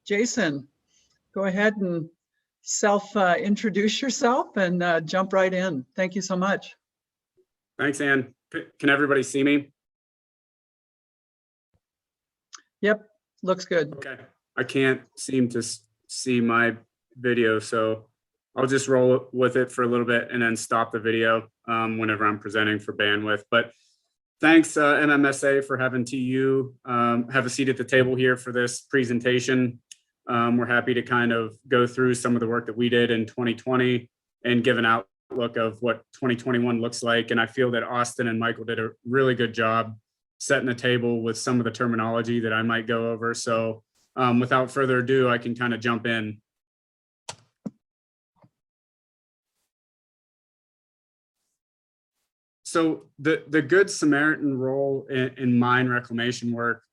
Jason, go ahead and introduce yourself and jump right in. Thank you so much. Thanks, Ann. Can everybody see me? Yep, looks good. Okay. I can't seem to see my video, so I'll just roll with it for a little bit and then stop the video whenever I'm presenting for bandwidth. But thanks, MMSA, for having TU have a seat at the table here for this presentation. We're happy to kind of go through some of the work that we did in 2020 and give an outlook of what 2021 looks like. And I feel that Austin and Michael did a really good job setting the table with some of the terminology that I might go over. So without further ado, I can kind of jump in. So the Good Samaritan role in mine reclamation work,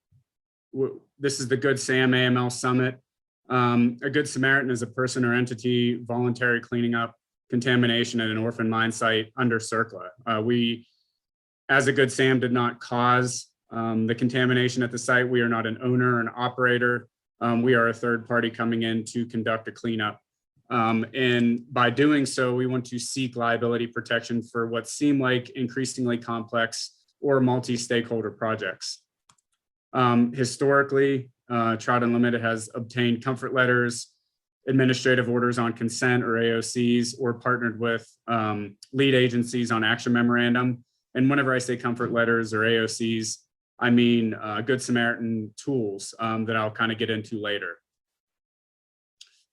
this is the Good Sam AML Summit. A Good Samaritan is a person or entity voluntarily cleaning up contamination at an orphan mine site under CERCLA. We, as a Good Sam, did not cause the contamination at the site. We are not an owner or an operator. We are a third party coming in to conduct a cleanup. And by doing so, we want to seek liability protection for what seem like increasingly complex or multi-stakeholder projects. Historically, Trout Unlimited has obtained comfort letters, administrative orders on consent or AOCs, or partnered with lead agencies on action memorandum. And whenever I say comfort letters or AOCs, I mean Good Samaritan tools that I'll kind of get into later.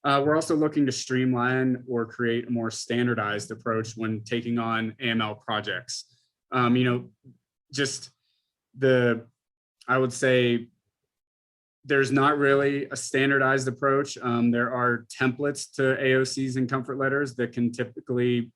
We're also looking to streamline or create a more standardized approach when taking on AML projects. I would say there's not really a standardized approach. There are templates to AOCs and comfort letters that can typically,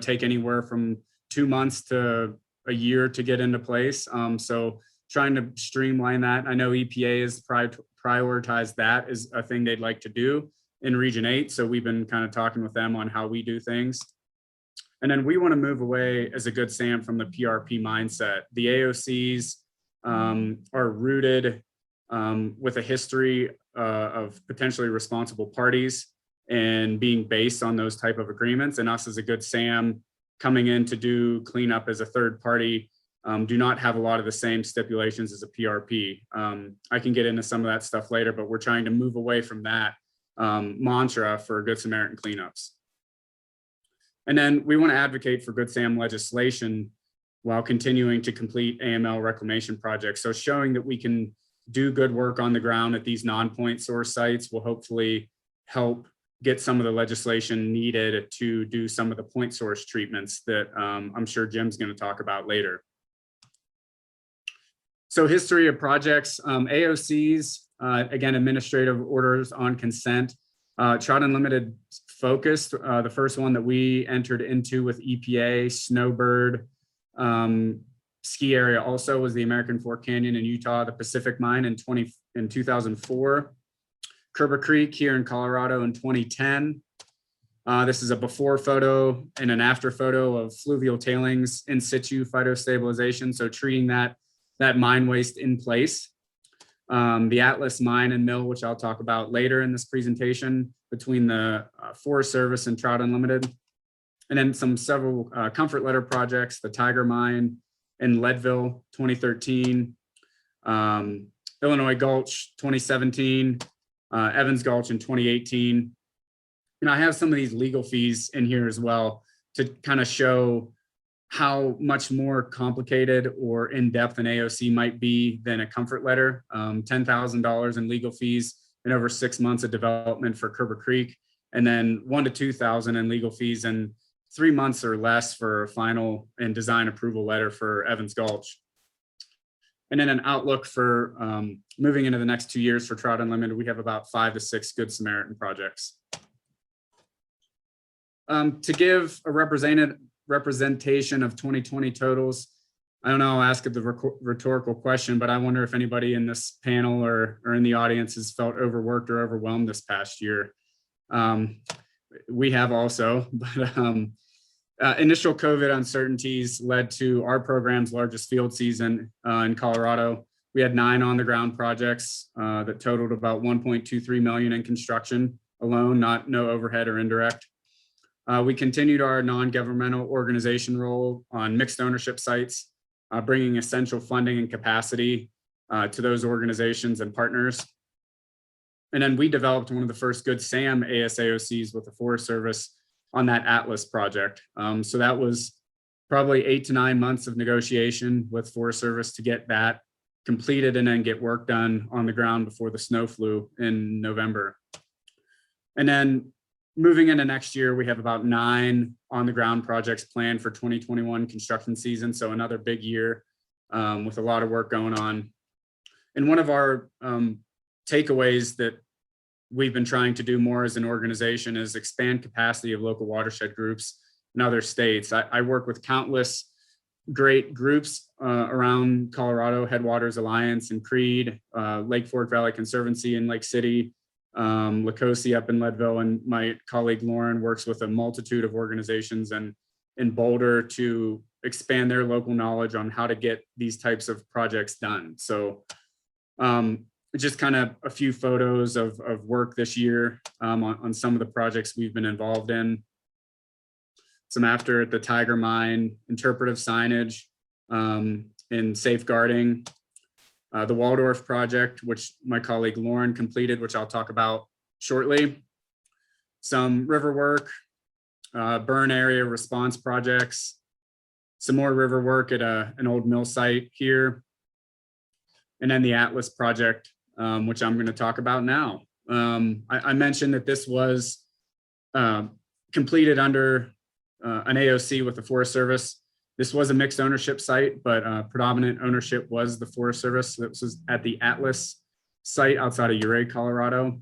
take anywhere from 2 months to a year to get into place. So trying to streamline that. I know EPA has prioritized that as a thing they'd like to do in Region 8. So we've been kind of talking with them on how we do things. And then we want to move away as a Good Sam from the PRP mindset. The AOCs are rooted with a history of potentially responsible parties and being based on those type of agreements. And us as a Good Sam coming in to do cleanup as a third party do not have a lot of the same stipulations as a PRP. I can get into some of that stuff later, but we're trying to move away from that mantra for Good Samaritan cleanups. And then we want to advocate for Good Sam legislation while continuing to complete AML reclamation projects. So showing that we can do good work on the ground at these non-point source sites will hopefully help get some of the legislation needed to do some of the point source treatments that I'm sure Jim's going to talk about later. So history of projects, AOCs, again, administrative orders on consent. Trout Unlimited focused, the first one that we entered into with EPA, Snowbird, ski area also was the American Fork Canyon in Utah, the Pacific Mine in 2004, Kerber Creek here in Colorado in 2010. This is a before photo and an after photo of fluvial tailings in situ phytostabilization. So treating that mine waste in place. The Atlas Mine and Mill, which I'll talk about later in this presentation, between the Forest Service and Trout Unlimited. And then several comfort letter projects, the Tiger Mine in Leadville, 2013, Illinois Gulch, 2017, Evans Gulch in 2018. And I have some of these legal fees in here as well to kind of show how much more complicated or in-depth an AOC might be than a comfort letter. $10,000 in legal fees and over 6 months of development for Kerber Creek, and then $1,000 to $2,000 in legal fees and 3 months or less for a final and design approval letter for Evans Gulch. And then an outlook for moving into the next 2 years for Trout Unlimited, we have about 5 to 6 Good Samaritan projects. To give a representation of 2020 totals, I don't know, I'll ask the rhetorical question, but I wonder if anybody in this panel or in the audience has felt overworked or overwhelmed this past year. We have also, but initial COVID uncertainties led to our program's largest field season in Colorado, We had 9 on-the-ground projects that totaled about 1.23 million in construction alone, no overhead or indirect. We continued our non-governmental organization role on mixed ownership sites, bringing essential funding and capacity to those organizations and partners. And then we developed one of the first Good Sam ASAOCs with the Forest Service on that Atlas project. So that was probably 8 to 9 months of negotiation with Forest Service to get that completed and then get work done on the ground before the snow flew in November. And then moving into next year, we have about 9 on the ground projects planned for 2021 construction season. So another big year with a lot of work going on. And one of our takeaways that we've been trying to do more as an organization is expand capacity of local watershed groups in other states. I work with countless great groups around Colorado, Headwaters Alliance and Creed, Lake Fork Valley Conservancy in Lake City, Lacosi up in Leadville, and my colleague Lauren works with a multitude of organizations and in Boulder to expand their local knowledge on how to get these types of projects done. So just kind of a few photos of work this year on some of the projects we've been involved in. Some after at the Tiger Mine, interpretive signage and safeguarding. The Waldorf project, which my colleague Lauren completed, which I'll talk about shortly. Some river work, burn area response projects, some more river work at an old mill site here. And then the Atlas project, which I'm going to talk about now. I mentioned that this was completed under an AOC with the Forest Service. This was a mixed ownership site, but predominant ownership was the Forest Service. This was at the Atlas site outside of Ouray, Colorado.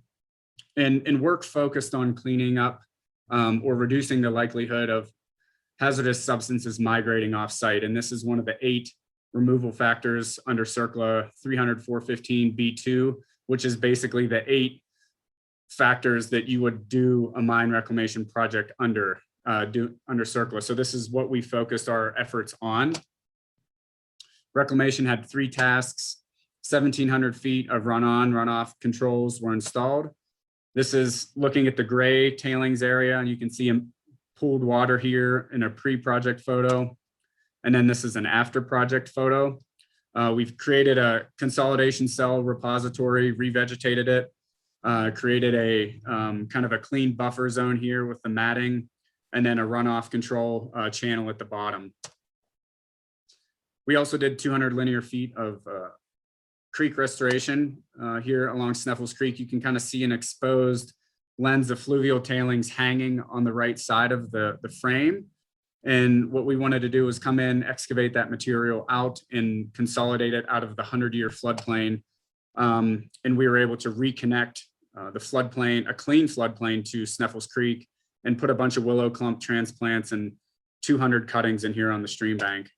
And work focused on cleaning up or reducing the likelihood of hazardous substances migrating off site. And this is one of the 8 removal factors under CERCLA 300-415-B2, which is basically the 8 factors that you would do a mine reclamation project under CERCLA. So this is what we focused our efforts on. Reclamation had 3 tasks. 1,700 feet of run-on, runoff controls were installed. This is looking at the gray tailings area, and you can see pooled water here in a pre-project photo. And then this is an after project photo. We've created a consolidation cell repository, revegetated it, created a kind of a clean buffer zone here with the matting, and then a runoff control channel at the bottom. We also did 200 linear feet of creek restoration here along Sneffels Creek. You can kind of see an exposed lens of fluvial tailings hanging on the right side of the frame. And what we wanted to do was come in, excavate that material out and consolidate it out of the 100-year floodplain. And we were able to reconnect the floodplain, a clean floodplain, to Sneffels Creek, and put a bunch of willow clump transplants and 200 cuttings in here on the stream bank.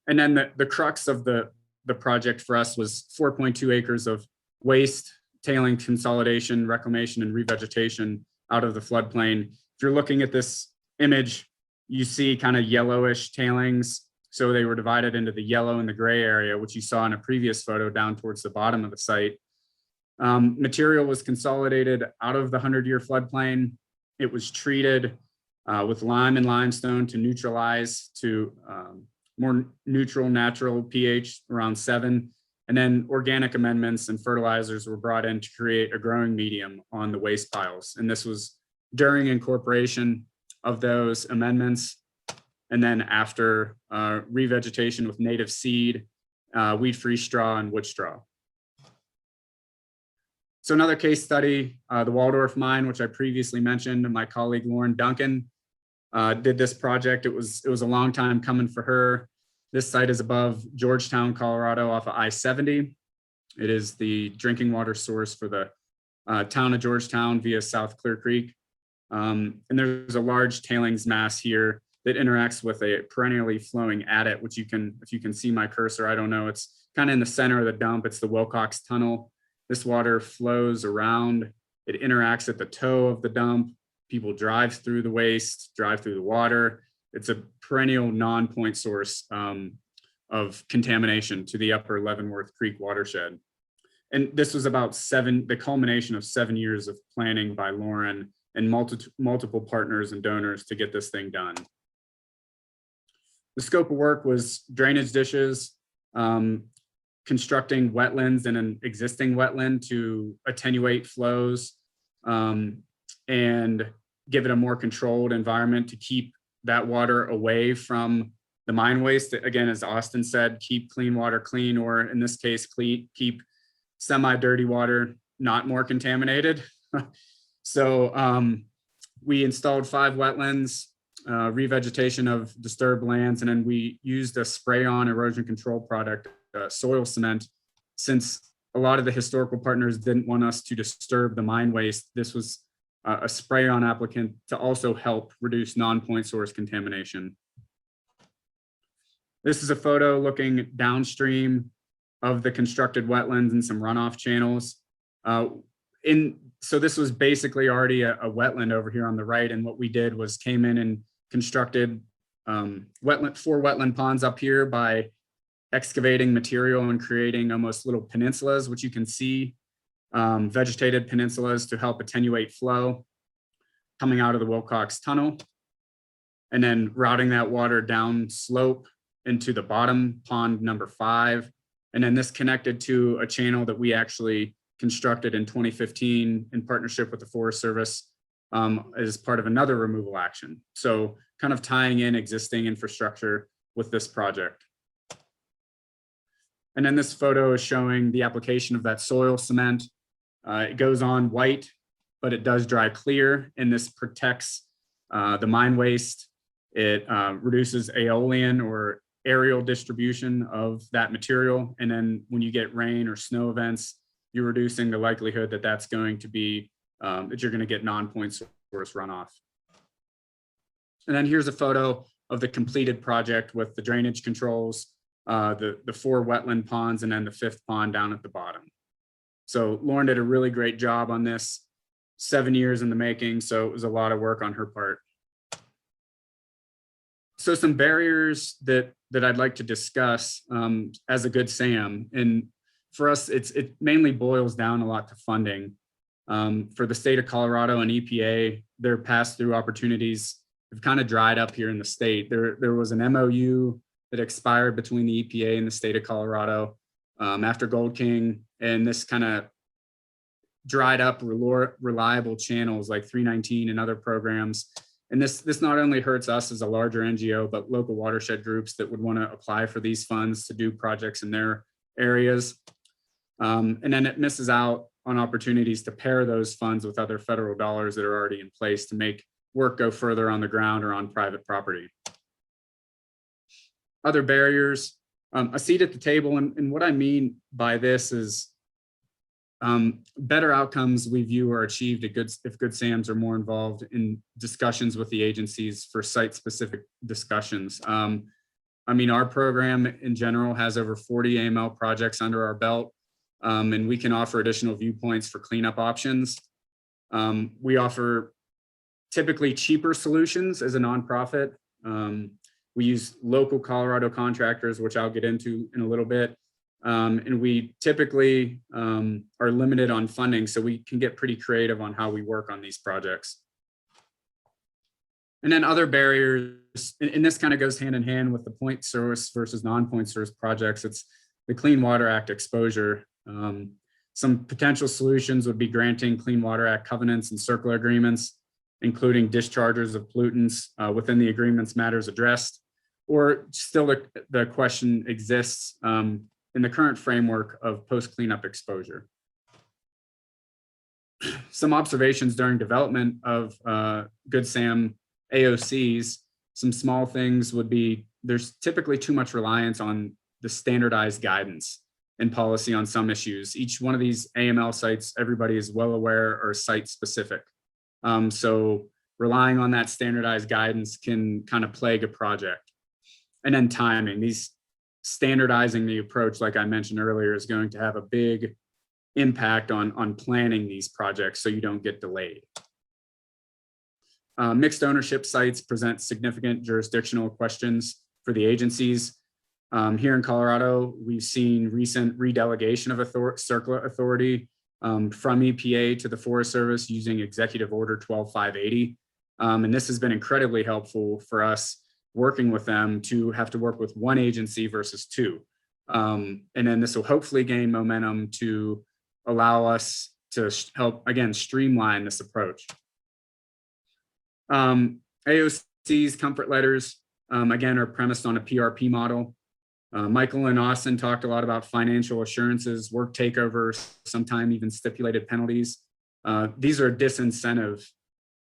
And then the crux of the project for us was 4.2 acres of waste, tailing consolidation, reclamation, and revegetation out of the floodplain. If you're looking at this image, you see kind of yellowish tailings. So they were divided into the yellow and the gray area, which you saw in a previous photo down towards the bottom of the site. Material was consolidated out of the 100-year floodplain. It was treated with lime and limestone to neutralize to more neutral natural pH around 7. And then organic amendments and fertilizers were brought in to create a growing medium on the waste piles. And this was during incorporation of those amendments. And then after revegetation with native seed, weed-free straw, and wood straw. So another case study, the Waldorf mine, which I previously mentioned, and my colleague Lauren Duncan did this project. It was a long time coming for her. This site is above Georgetown, Colorado, off of I-70. It is the drinking water source for the town of Georgetown via South Clear Creek. And there's a large tailings mass here that interacts with a perennially flowing adit, which you can, if you can see my cursor, I don't know, it's kind of in the center of the dump. It's the Wilcox Tunnel. This water flows around, it interacts at the toe of the dump. People drive through the waste, drive through the water. It's a perennial non-point source of contamination to the upper Leavenworth Creek watershed. And this was about the culmination of 7 years of planning by Lauren and multiple partners and donors to get this thing done. The scope of work was drainage dishes, constructing wetlands in an existing wetland to attenuate flows and give it a more controlled environment to keep that water away from the mine waste. Again, as Austin said, keep clean water clean, or in this case, keep semi-dirty water not more contaminated. So we installed 5 wetlands, revegetation of disturbed lands, and then we used a spray-on erosion control product, soil cement. Since a lot of the historical partners didn't want us to disturb the mine waste, this was a spray-on applicant to also help reduce non-point source contamination. This is a photo looking downstream of the constructed wetlands and some runoff channels. So this was basically already a wetland over here on the right. And what we did was came in and constructed 4 wetland ponds up here by excavating material and creating almost little peninsulas, which you can see, vegetated peninsulas to help attenuate flow coming out of the Wilcox Tunnel, and then routing that water down slope into the bottom pond number 5. And then this connected to a channel that we actually constructed in 2015 in partnership with the Forest Service as part of another removal action. So kind of tying in existing infrastructure with this project. And then this photo is showing the application of that soil cement. It goes on white, but it does dry clear, and this protects the mine waste. It reduces aeolian or aerial distribution of that material. And then when you get rain or snow events, you're reducing the likelihood that that's going to be, that you're going to get non-point source runoff. And then here's a photo of the completed project with the drainage controls, the 4 wetland ponds, and then the 5th pond down at the bottom. So Lauren did a really great job on this, 7 years in the making. So it was a lot of work on her part. So some barriers that I'd like to discuss as a good SAM, and for us, it mainly boils down a lot to funding. For the state of Colorado and EPA, their pass-through opportunities have kind of dried up here in the state. There was an MOU that expired between the EPA and the state of Colorado after Gold King, and this kind of dried up reliable channels like 319 and other programs. And this not only hurts us as a larger NGO, but local watershed groups that would want to apply for these funds to do projects in their areas. And then it misses out on opportunities to pair those funds with other federal dollars that are already in place to make work go further on the ground or on private property. Other barriers, a seat at the table. And what I mean by this is better outcomes we view are achieved if Good SAMs are more involved in discussions with the agencies for site-specific discussions. I mean, our program in general has over 40 AML projects under our belt, and we can offer additional viewpoints for cleanup options. We offer typically cheaper solutions as a nonprofit. We use local Colorado contractors, which I'll get into in a little bit. And we typically are limited on funding, so we can get pretty creative on how we work on these projects. And then other barriers, and this kind of goes hand in hand with the point source versus non-point source projects. It's the Clean Water Act exposure. Some potential solutions would be granting Clean Water Act covenants and circular agreements, including discharges of pollutants within the agreements matters addressed, or still the question exists in the current framework of post-cleanup exposure. Some observations during development of Good SAM AOCs, some small things would be, there's typically too much reliance on the standardized guidance and policy on some issues. Each one of these AML sites, everybody is well aware, are site specific. So relying on that standardized guidance can kind of plague a project. And then timing, these standardizing the approach, like I mentioned earlier, is going to have a big impact on planning these projects so you don't get delayed. Mixed ownership sites present significant jurisdictional questions for the agencies. Here in Colorado, we've seen recent redelegation of CERCLA authority from EPA to the Forest Service using Executive Order 12580. And this has been incredibly helpful for us working with them to have to work with one agency versus two. And then this will hopefully gain momentum to allow us to help, again, streamline this approach. AOC's comfort letters, again, are premised on a PRP model. Michael and Austin talked a lot about financial assurances, work takeovers, sometimes even stipulated penalties. These are a disincentive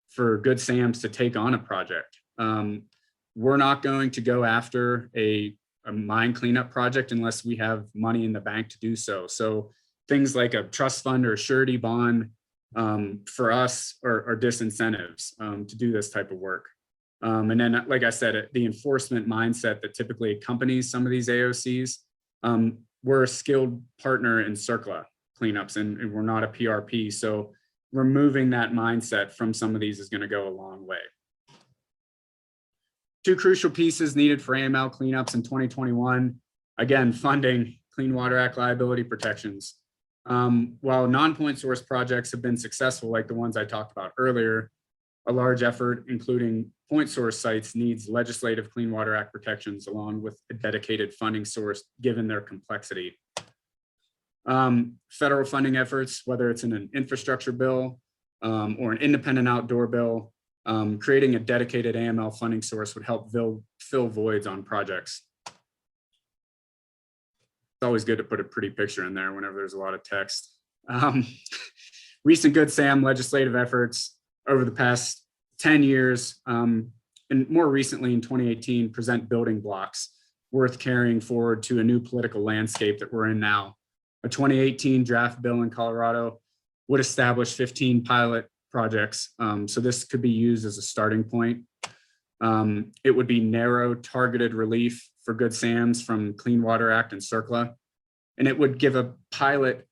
for Good Sam's to take on a project. We're not going to go after a mine cleanup project unless we have money in the bank to do so. So things like a trust fund or a surety bond for us are disincentives to do this type of work. And then, like I said, the enforcement mindset that typically accompanies some of these AOCs, we're a skilled partner in CERCLA cleanups and we're not a PRP. So removing that mindset from some of these is going to go a long way. Two crucial pieces needed for AML cleanups in 2021. Again, funding, Clean Water Act liability protections. While non-point source projects have been successful, like the ones I talked about earlier, a large effort, including point source sites, needs legislative Clean Water Act protections along with a dedicated funding source given their complexity. Federal funding efforts, whether it's in an infrastructure bill or an independent outdoor bill, creating a dedicated AML funding source would help fill voids on projects. It's always good to put a pretty picture in there whenever there's a lot of text. Recent Good Sam legislative efforts over the past 10 years, and more recently in 2018, present building blocks worth carrying forward to a new political landscape that we're in now. A 2018 draft bill in Colorado would establish 15 pilot projects. So this could be used as a starting point. It would be narrow, targeted relief for Good Sam's from Clean Water Act and CERCLA. And it would give a pilot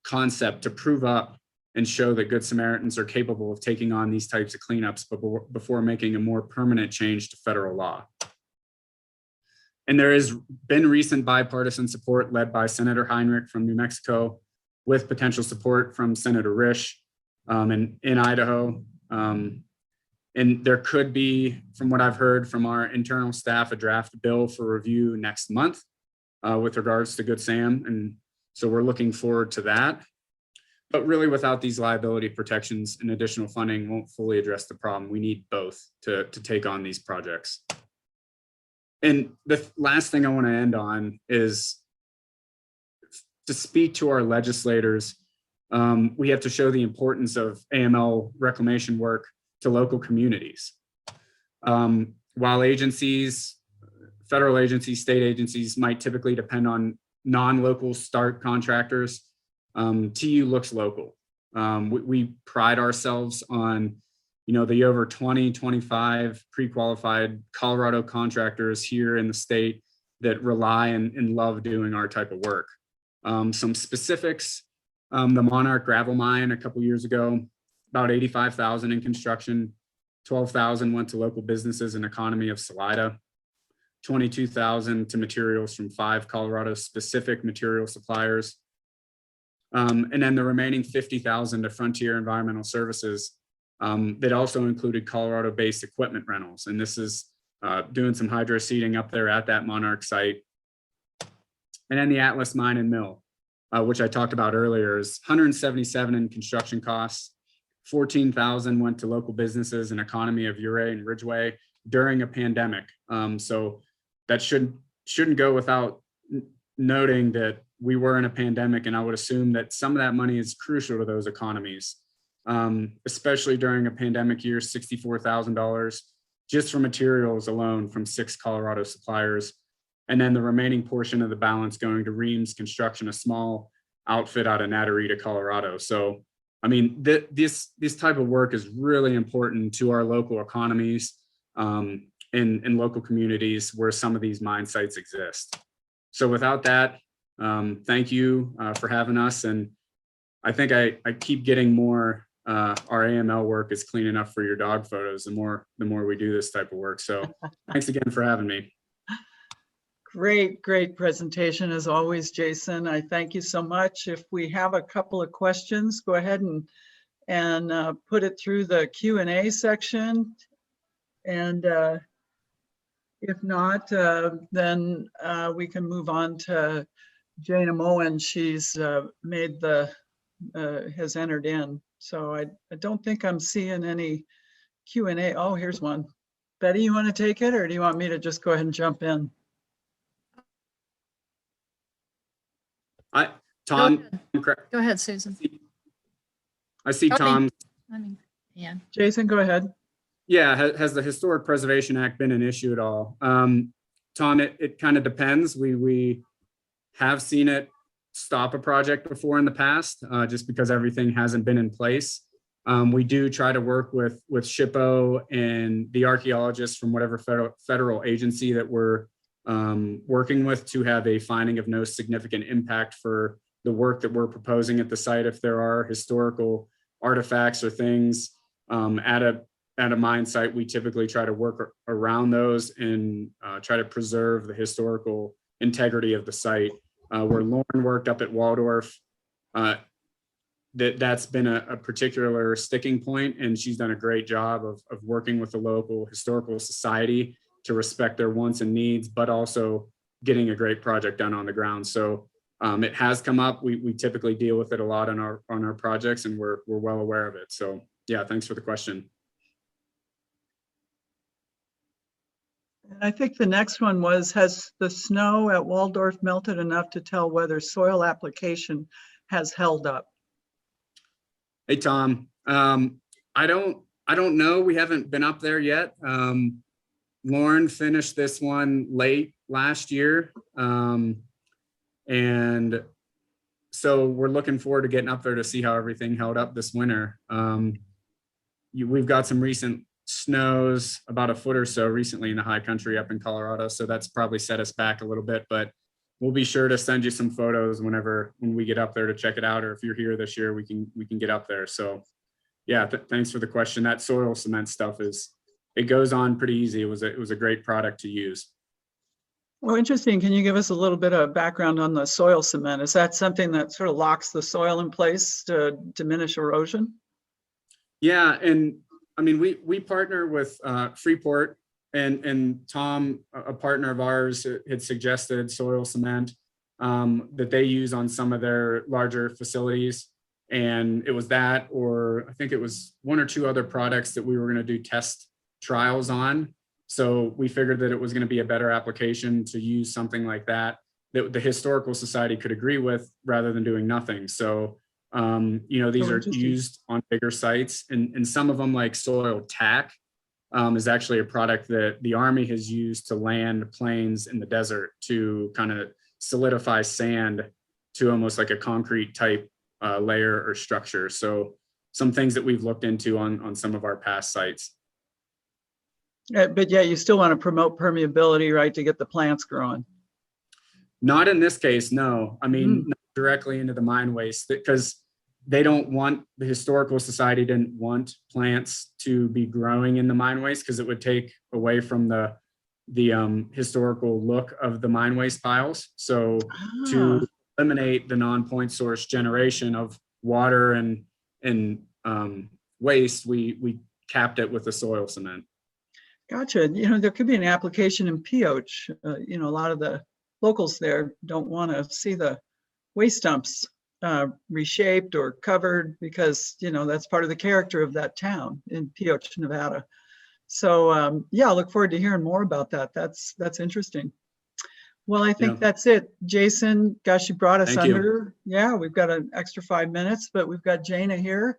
concept to prove up and show that Good Samaritans are capable of taking on these types of cleanups before making a more permanent change to federal law. And there has been recent bipartisan support led by Senator Heinrich from New Mexico, with potential support from Senator Risch in Idaho. And there could be, from what I've heard from our internal staff, a draft bill for review next month with regards to Good Sam. And so we're looking forward to that. But really, without these liability protections and additional funding won't fully address the problem. We need both to take on these projects. And the last thing I want to end on is to speak to our legislators. We have to show the importance of AML reclamation work to local communities. While agencies, federal agencies, state agencies might typically depend on non-local start contractors, TU looks local. We pride ourselves on, the over 25 pre-qualified Colorado contractors here in the state that rely and love doing our type of work. Some specifics, the Monarch gravel mine a couple years ago, about 85,000 in construction, 12,000 went to local businesses and economy of Salida, 22,000 to materials from 5 Colorado specific material suppliers. And then the remaining 50,000 to Frontier Environmental Services that also included Colorado-based equipment rentals. And this is doing some hydro seeding up there at that Monarch site. And then the Atlas Mine and Mill, which I talked about earlier, is 177 in construction costs, 14,000 went to local businesses and economy of Ouray and Ridgeway during a pandemic. So that shouldn't go without noting that we were in a pandemic, and I would assume that some of that money is crucial to those economies, especially during a pandemic year, $64,000 just for materials alone from 6 Colorado suppliers. And then the remaining portion of the balance going to Reams Construction, a small outfit out of Natarita, Colorado. So, I mean, this type of work is really important to our local economies in local communities where some of these mine sites exist. So without that, thank you for having us. And I think I keep getting more, our AML work is clean enough for your dog photos, the more we do this type of work. So thanks again for having me. Great presentation as always, Jason. I thank you so much. If we have a couple of questions, go ahead and put it through the Q&A section. And if not, then we can move on to Jaina Moan. She's made has entered in. So I don't think I'm seeing any Q&A. Oh, here's one. Betty, you want to take it, or do you want me to just go ahead and jump in? Tom, Go ahead, Susan. I see Tom. Yeah. Jason, go ahead. Yeah, has the Historic Preservation Act been an issue at all? Tom, it kind of depends. We have seen it stop a project before in the past, just because everything hasn't been in place. We do try to work with SHPO and the archaeologists from whatever federal agency that we're working with to have a finding of no significant impact for the work that we're proposing at the site. If there are historical artifacts or things at a mine site, we typically try to work around those and try to preserve the historical integrity of the site. Where Lauren worked up at Waldorf, that's been a particular sticking point, and she's done a great job of working with the local historical society to respect their wants and needs, but also getting a great project done on the ground. So it has come up. We typically deal with it a lot on our projects, and we're well aware of it. So yeah, thanks for the question. And I think the next one was, has the snow at Waldorf melted enough to tell whether soil application has held up? Hey, Tom. I don't know. We haven't been up there yet. Lauren finished this one late last year. And so we're looking forward to getting up there to see how everything held up this winter. We've got some recent snows, about a foot or so recently in the high country up in Colorado. So that's probably set us back a little bit, but we'll be sure to send you some photos when we get up there to check it out. Or if you're here this year, we can get up there. So yeah, thanks for the question. That soil cement stuff it goes on pretty easy. It was a great product to use. Oh, interesting. Can you give us a little bit of background on the soil cement? Is that something that sort of locks the soil in place to diminish erosion? Yeah, and I mean, we partner with Freeport, and Tom, a partner of ours, had suggested soil cement that they use on some of their larger facilities. And it was that, or I think it was one or two other products that we were going to do test trials on. So we figured that it was going to be a better application to use something like that the Historical Society could agree with, rather than doing nothing. So these are used on bigger sites, and some of them, like soil tack, is actually a product that the Army has used to land planes in the desert to kind of solidify sand to almost like a concrete type layer or structure. So some things that we've looked into on some of our past sites. But yeah, you still want to promote permeability, right, to get the plants growing? Not in this case, no. I mean, not directly into the mine waste, because the Historical Society didn't want plants to be growing in the mine waste, because it would take away from the historical look of the mine waste piles. So to eliminate the non-point source generation of water and waste, we capped it with the soil cement. Gotcha. There could be an application in Pioche. A lot of the locals there don't want to see the waste dumps reshaped or covered, because that's part of the character of that town in Pioche, Nevada. So I look forward to hearing more about that. That's interesting. Well, I think that's it. Jason, gosh, you brought us under. Yeah, we've got an extra 5 minutes, but we've got Jaina here.